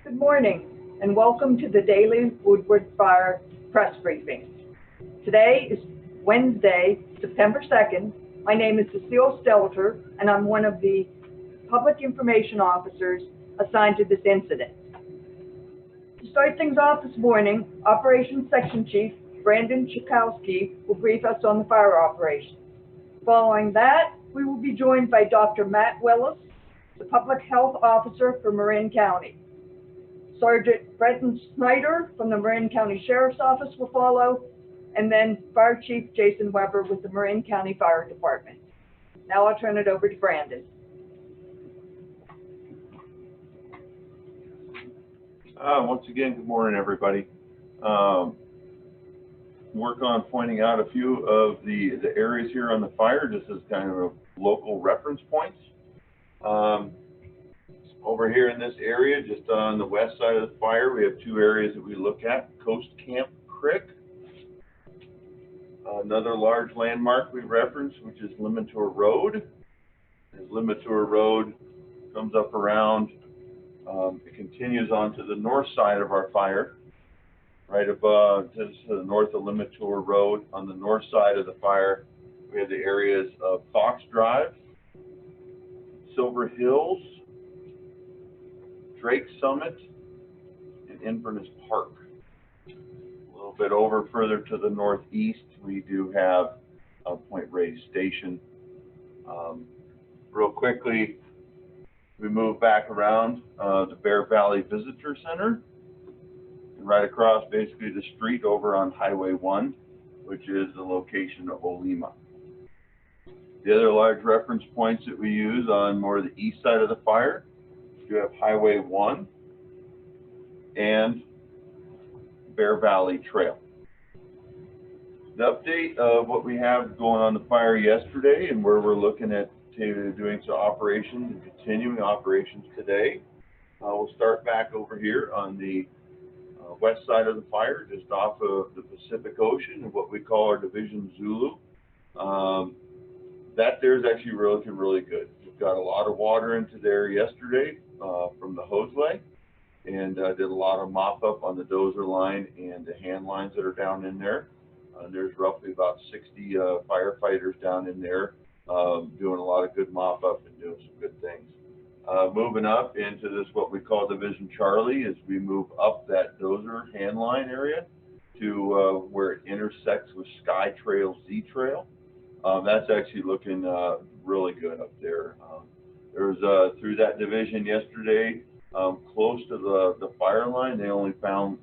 Good morning, and welcome to the daily Woodward Fire press briefing. Today is Wednesday, September 2nd. My name is Cecile Stelter, and I'm one of the public information officers assigned to this incident. To start things off this morning, Operations Section Chief Brenton will brief us on the fire operations. Following that, we will be joined by Dr. Matt Willis, the Public Health Officer for Marin County. Sergeant Brenton Schneider from the Marin County Sheriff's Office will follow, and then Fire Chief Jason Weber with the Marin County Fire Department. Now I'll turn it over to Brandon. Once again, good morning, everybody. Work on pointing out a few of the areas here on the fire, just as kind of local reference points. Over here in this area, just on the west side of the fire, we have two areas that we look at: Coast Camp Creek. Another large landmark we reference, which is Limitor Road. As Limitor Road comes up around, it continues on to the north side of our fire, right above, to the north of Limitor Road. On the north side of the fire, we have the areas of Fox Drive, Silver Hills, Drake Summit, and Inverness Park. A little bit over further to the northeast, we do have Point Reyes Station. Real quickly, we move back around the Bear Valley Visitor Center, and right across basically the street over on Highway 1, which is the location of Olima. The other large reference points that we use on more of the east side of the fire, you have Highway 1 and Bear Valley Trail. The update of what we have going on the fire yesterday and where we're looking at doing some operations and continuing operations today. We'll start back over here on the west side of the fire, just off of the Pacific Ocean, and what we call our Division Zulu. That there is actually looking really good. We've got a lot of water into there yesterday from the hose leg, and did a lot of mop up on the dozer line and the hand lines that are down in there. There's roughly about 60 firefighters down in there doing a lot of good mop up and doing some good things. Moving up into this, what we call Division Charlie, as we move up that dozer hand line area to where it intersects with Sky Trail, Z Trail. That's actually looking really good up there. There was through that division yesterday, close to the fire line, they only found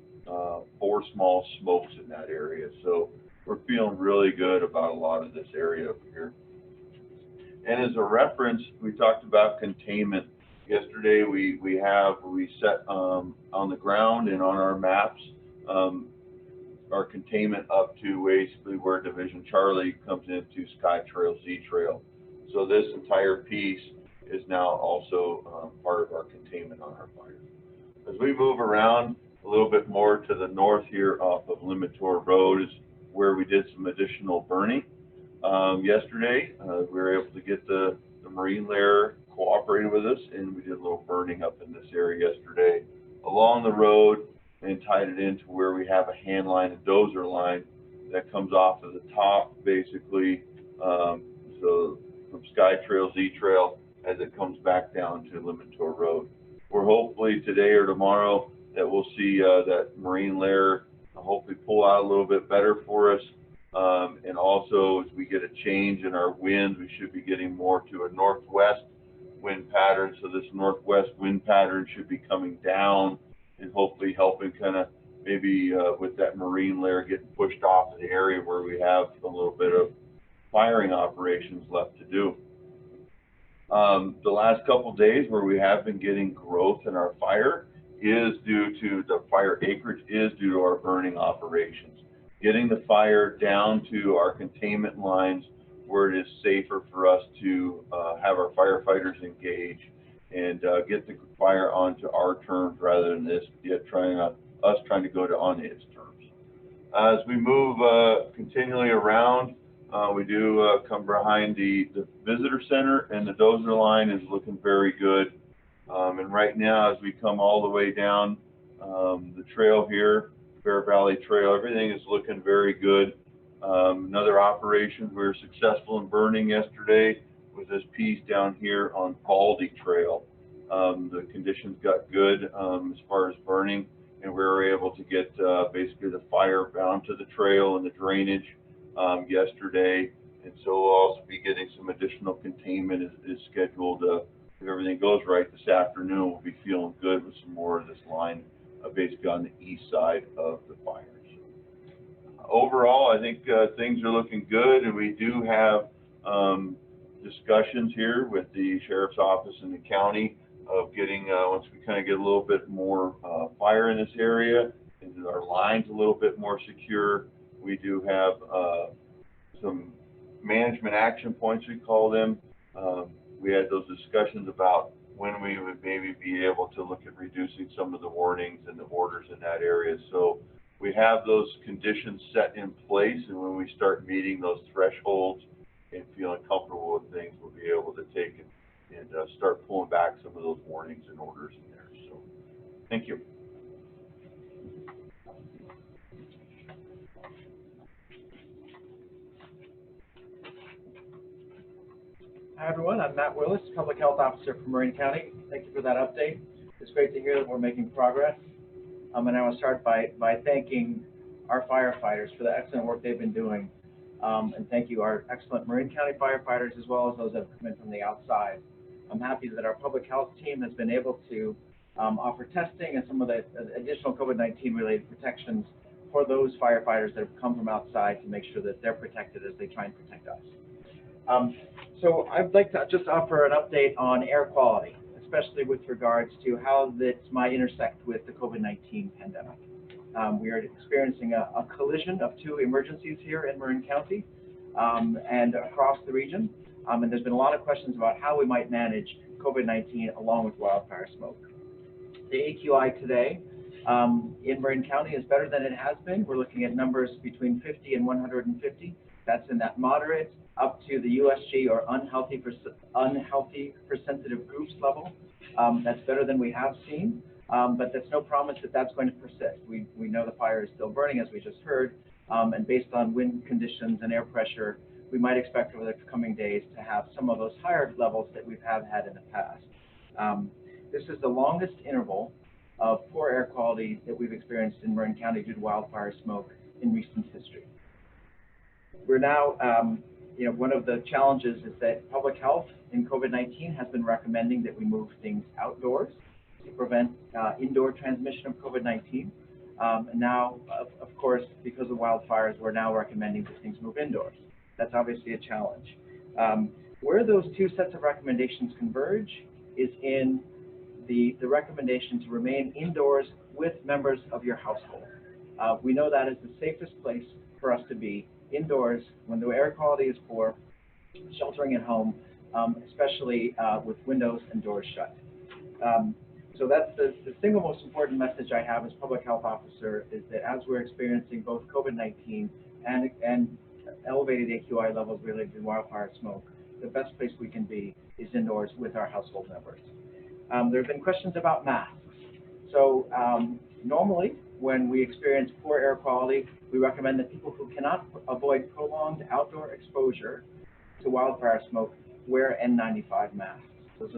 4 small smokes in that area. So we're feeling really good about a lot of this area up here. And as a reference, we talked about containment. Yesterday we set on the ground and on our maps our containment up to basically where Division Charlie comes into Sky Trail, Z Trail. So this entire piece is now also part of our containment on our fire. As we move around a little bit more to the north here off of Limitor Road is where we did some additional burning. Yesterday, we were able to get the Marine Lair cooperated with us, and we did a little burning up in this area yesterday along the road, and tied it into where we have a hand line and dozer line that comes off of the top, basically, so from Sky Trail, Z Trail, as it comes back down to Limitor Road. We're hopefully today or tomorrow that we'll see that Marine Lair hopefully pull out a little bit better for us. And also, as we get a change in our winds, we should be getting more to a northwest wind pattern. So this northwest wind pattern should be coming down and hopefully helping kind of maybe with that Marine Lair getting pushed off of the area where we have a little bit of firing operations left to do. The last couple of days where we have been getting growth in our fire is due to the fire acreage, is due to our burning operations. Getting the fire down to our containment lines where it is safer for us to have our firefighters engage and get the fire onto our terms rather than us trying to go to on its terms. As we move continually around, we do come behind the visitor center, and the dozer line is looking very good. And right now, as we come all the way down the trail here, Bear Valley Trail, everything is looking very good. Another operation we were successful in burning yesterday was this piece down here on Baldy Trail. The conditions got good as far as burning, and we were able to get basically the fire bound to the trail and the drainage yesterday. And so we'll also be getting some additional containment is scheduled. If everything goes right this afternoon, we'll be feeling good with some more of this line basically on the east side of the fires. Overall, I think things are looking good, and we do have discussions here with the sheriff's office and the county of getting, once we kind of get a little bit more fire in this area, and our lines a little bit more secure, we do have some management action points, we call them. We had those discussions about when we would maybe be able to look at reducing some of the warnings and the orders in that area. So we have those conditions set in place, and when we start meeting those thresholds and feeling comfortable with things, we'll be able to take and start pulling back some of those warnings and orders in there. So thank you. Hi everyone, I'm Matt Willis, Public Health Officer for Marin County. Thank you for that update. It's great to hear that we're making progress. And I want to start by thanking our firefighters for the excellent work they've been doing. And thank you, our excellent Marin County firefighters, as well as those that have come in from the outside. I'm happy that our public health team has been able to offer testing and some of the additional COVID-19 related protections for those firefighters that have come from outside to make sure that they're protected as they try and protect us. So I'd like to just offer an update on air quality, especially with regards to how this might intersect with the COVID-19 pandemic. We are experiencing a collision of two emergencies here in Marin County and across the region. And there's been a lot of questions about how we might manage COVID-19 along with wildfire smoke. The AQI today in Marin County is better than it has been. We're looking at numbers between 50 and 150. That's in that moderate up to the USG or unhealthy for sensitive groups level. That's better than we have seen, but that's no promise that that's going to persist. We know the fire is still burning, as we just heard, and based on wind conditions and air pressure, we might expect over the coming days to have some of those higher levels that we've had in the past. This is the longest interval of poor air quality that we've experienced in Marin County due to wildfire smoke in recent history. We're now, one of the challenges is that public health in COVID-19 has been recommending that we move things outdoors to prevent indoor transmission of COVID-19. And now, of course, because of wildfires, we're now recommending that things move indoors. That's obviously a challenge. Where those two sets of recommendations converge is in the recommendation to remain indoors with members of your household. We know that is the safest place for us to be, indoors when the air quality is poor, sheltering at home, especially with windows and doors shut. So that's the single most important message I have as public health officer, is that as we're experiencing both COVID-19 and elevated AQI levels related to wildfire smoke, the best place we can be is indoors with our household members. There have been questions about masks. So normally, when we experience poor air quality, we recommend that people who cannot avoid prolonged outdoor exposure to wildfire smoke wear N95 masks. Those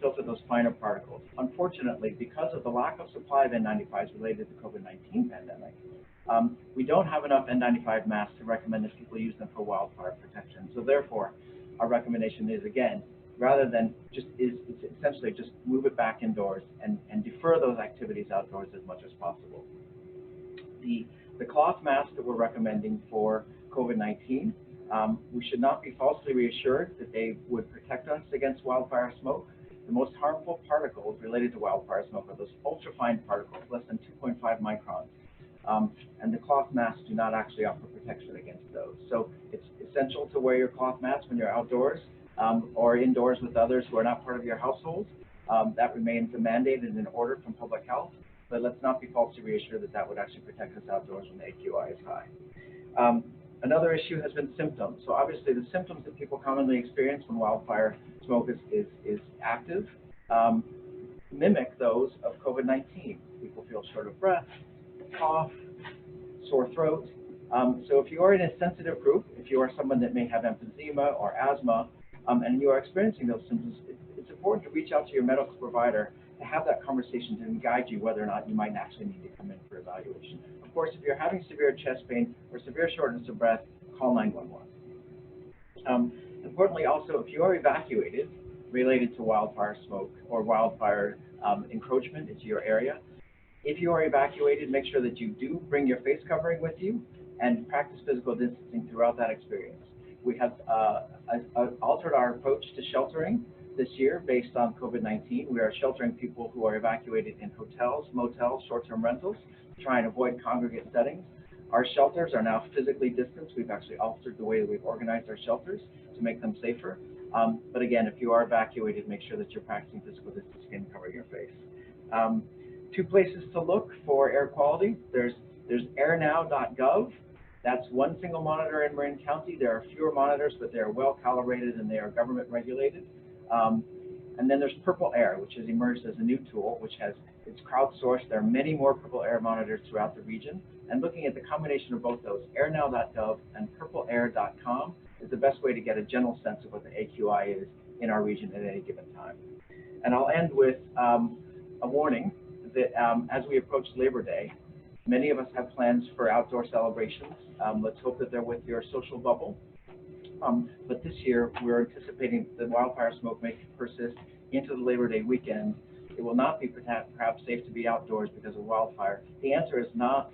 filter those finer particles. Unfortunately, because of the lack of supply of N95s related to the COVID-19 pandemic, we don't have enough N95 masks to recommend that people use them for wildfire protection. So therefore, our recommendation is, again, rather than it's essentially just move it back indoors and defer those activities outdoors as much as possible. The cloth masks that we're recommending for COVID-19, we should not be falsely reassured that they would protect us against wildfire smoke. The most harmful particles related to wildfire smoke are those ultrafine particles, less than 2.5 microns. And the cloth masks do not actually offer protection against those. So it's essential to wear your cloth mask when you're outdoors or indoors with others who are not part of your household. That remains a mandate and an order from public health, but let's not be falsely reassured that that would actually protect us outdoors when the AQI is high. Another issue has been symptoms. So obviously the symptoms that people commonly experience when wildfire smoke is active mimic those of COVID-19. People feel short of breath, cough, sore throat. So if you are in a sensitive group, if you are someone that may have emphysema or asthma, and you are experiencing those symptoms, it's important to reach out to your medical provider to have that conversation to guide you whether or not you might actually need to come in for evaluation. Of course, if you're having severe chest pain or severe shortness of breath, call 911. Importantly, also, if you are evacuated related to wildfire smoke or wildfire encroachment into your area, if you are evacuated, make sure that you do bring your face covering with you and practice physical distancing throughout that experience. We have altered our approach to sheltering this year based on COVID-19. We are sheltering people who are evacuated in hotels, motels, short-term rentals to try and avoid congregate settings. Our shelters are now physically distanced. We've actually altered the way that we've organized our shelters to make them safer. But again, if you are evacuated, make sure that you're practicing physical distancing and covering your face. Two places to look for air quality. There's airnow.gov. That's one single monitor in Marin County. There are fewer monitors, but they are well calibrated and they are government regulated. And then there's Purple Air, which has emerged as a new tool, which it's crowdsourced. There are many more Purple Air monitors throughout the region. And looking at the combination of both those, airnow.gov and purpleair.com is the best way to get a general sense of what the AQI is in our region at any given time. And I'll end with a warning that as we approach Labor Day, many of us have plans for outdoor celebrations. Let's hope that they're with your social bubble. But this year, we're anticipating that wildfire smoke may persist into the Labor Day weekend. It will not be perhaps safe to be outdoors because of wildfire. The answer is not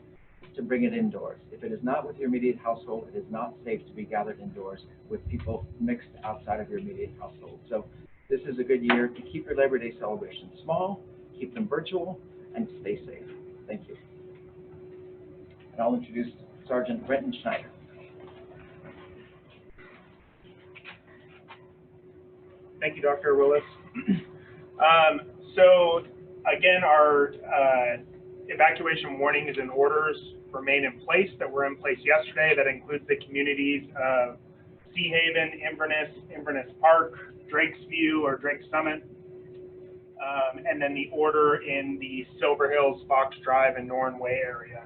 to bring it indoors. If it is not with your immediate household, it is not safe to be gathered indoors with people mixed outside of your immediate household. So this is a good year to keep your Labor Day celebrations small, keep them virtual, and stay safe. Thank you. And I'll introduce Sergeant Brenton Schneider. Thank you, Dr. Willis. So again, our evacuation warnings and orders remain in place that were in place yesterday. That includes the communities of Sea Haven, Inverness Park, Drake's View or Drake Summit, and then the order in the Silver Hills, Fox Drive, and Norn Way area.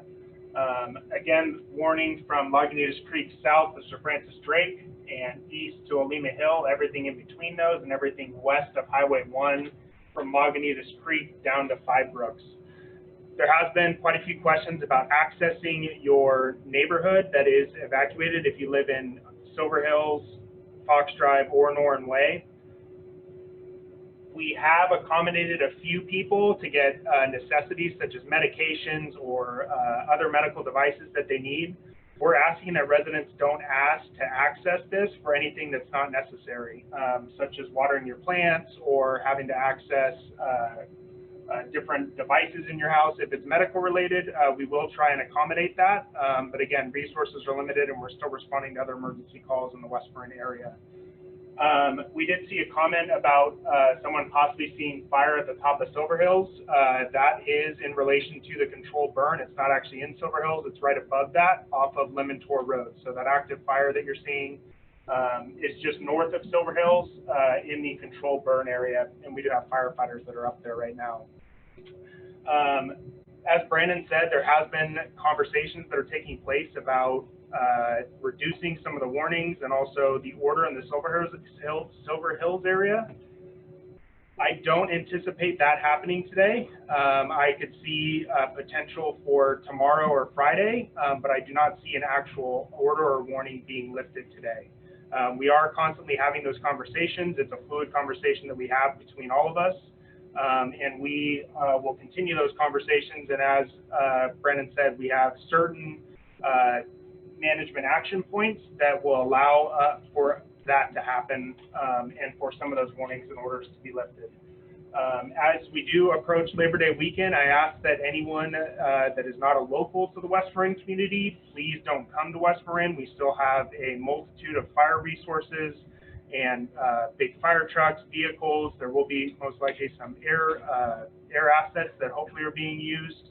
Again, warnings from Lagunitas Creek south to Sir Francis Drake and east to Olima Hill, everything in between those, and everything west of Highway 1 from Lagunitas Creek down to Five Brooks. There has been quite a few questions about accessing your neighborhood that is evacuated if you live in Silver Hills, Fox Drive, or Norn Way. We have accommodated a few people to get necessities such as medications or other medical devices that they need. We're asking that residents don't ask to access this for anything that's not necessary, such as watering your plants or having to access different devices in your house. If it's medical related, we will try and accommodate that. But again, resources are limited and we're still responding to other emergency calls in the West Marin area. We did see a comment about someone possibly seeing fire at the top of Silver Hills. That is in relation to the controlled burn. It's not actually in Silver Hills. It's right above that off of Lemontor Road. So that active fire that you're seeing is just north of Silver Hills in the controlled burn area. And we do have firefighters that are up there right now. As Brandon said, there has been conversations that are taking place about reducing some of the warnings and also the order in the Silver Hills area. I don't anticipate that happening today. I could see potential for tomorrow or Friday, but I do not see an actual order or warning being lifted today. We are constantly having those conversations. It's a fluid conversation that we have between all of us. And we will continue those conversations. And as Brennan said, we have certain management action points that will allow for that to happen and for some of those warnings and orders to be lifted. As we do approach Labor Day weekend, I ask that anyone that is not a local to the West Marin community, please don't come to West Marin. We still have a multitude of fire resources and big fire trucks, vehicles. There will be most likely some air assets that hopefully are being used.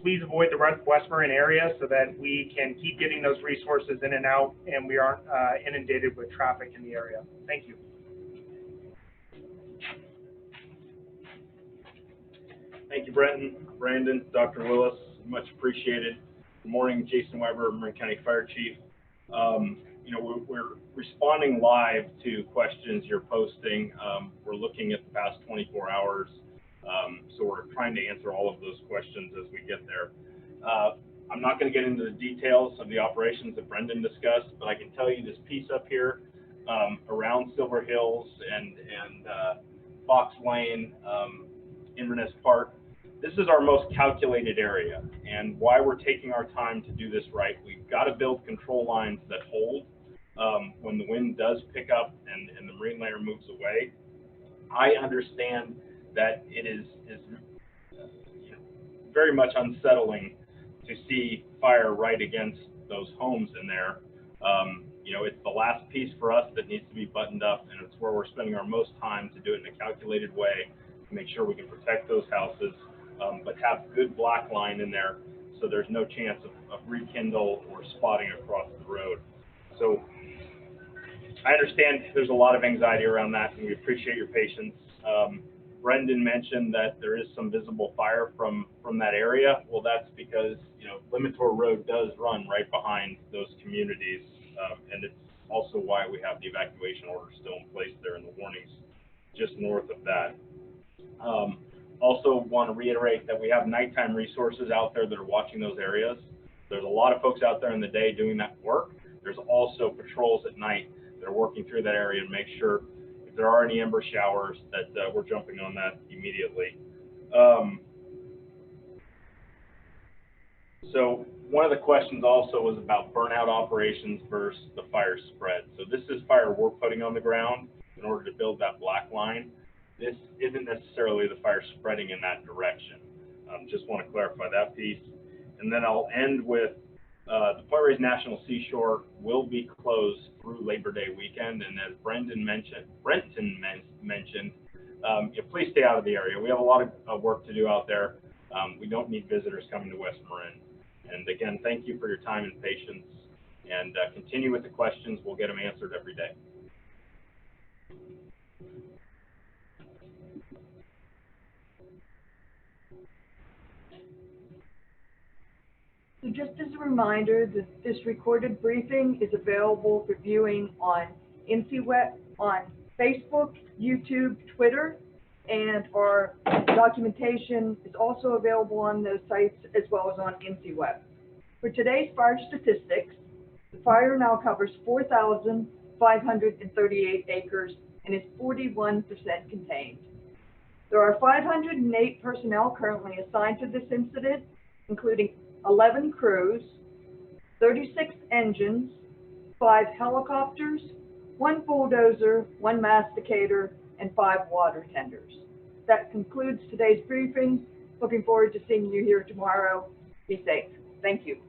Please avoid the West Marin area so that we can keep getting those resources in and out and we aren't inundated with traffic in the area. Thank you. Thank you, Brenton, Brandon, Dr. Willis, much appreciated. Good morning, Jason Weber, Marin County Fire Chief. You know, we're responding live to questions you're posting. We're looking at the past 24 hours, so we're trying to answer all of those questions as we get there. I'm not going to get into the details of the operations that Brendan discussed, but I can tell you this piece up here around Silver Hills and Fox Lane, Inverness Park. This is our most calculated area, and why we're taking our time to do this right. We've got to build control lines that hold when the wind does pick up and the marine layer moves away. I understand that it is you know, very much unsettling to see fire right against those homes in there. You know, it's the last piece for us that needs to be buttoned up, and it's where we're spending our most time to do it in a calculated way to make sure we can protect those houses, but have good black line in there so there's no chance of rekindle or spotting across the road. So I understand there's a lot of anxiety around that, and we appreciate your patience. Brendan mentioned that there is some visible fire from that area. Well, that's because, you know, Limitor Road does run right behind those communities, and it's also why we have the evacuation order still in place there in the warnings just north of that. Also want to reiterate that we have nighttime resources out there that are watching those areas. There's a lot of folks out there in the day doing that work. There's also patrols at night that are working through that area to make sure if there are any ember showers that we're jumping on that immediately. So one of the questions also was about burnout operations versus the fire spread. So this is fire we're putting on the ground in order to build that black line. This isn't necessarily the fire spreading in that direction. Just want to clarify that piece. And then I'll end with the Point Reyes National Seashore will be closed through Labor Day weekend. And as Brenton mentioned, please stay out of the area. We have a lot of work to do out there. We don't need visitors coming to West Marin. And again, thank you for your time and patience. And continue with the questions. We'll get them answered every day. So just as a reminder that this recorded briefing is available for viewing on INCIWeb, on Facebook, YouTube, Twitter, and our documentation is also available on those sites as well as on INCIWeb. For today's fire statistics, the fire now covers 4,538 acres and is 41% contained. There are 508 personnel currently assigned to this incident, including 11 crews, 36 engines, 5 helicopters, 1 bulldozer, 1 masticator, and 5 water tenders. That concludes today's briefing. Looking forward to seeing you here tomorrow. Be safe. Thank you.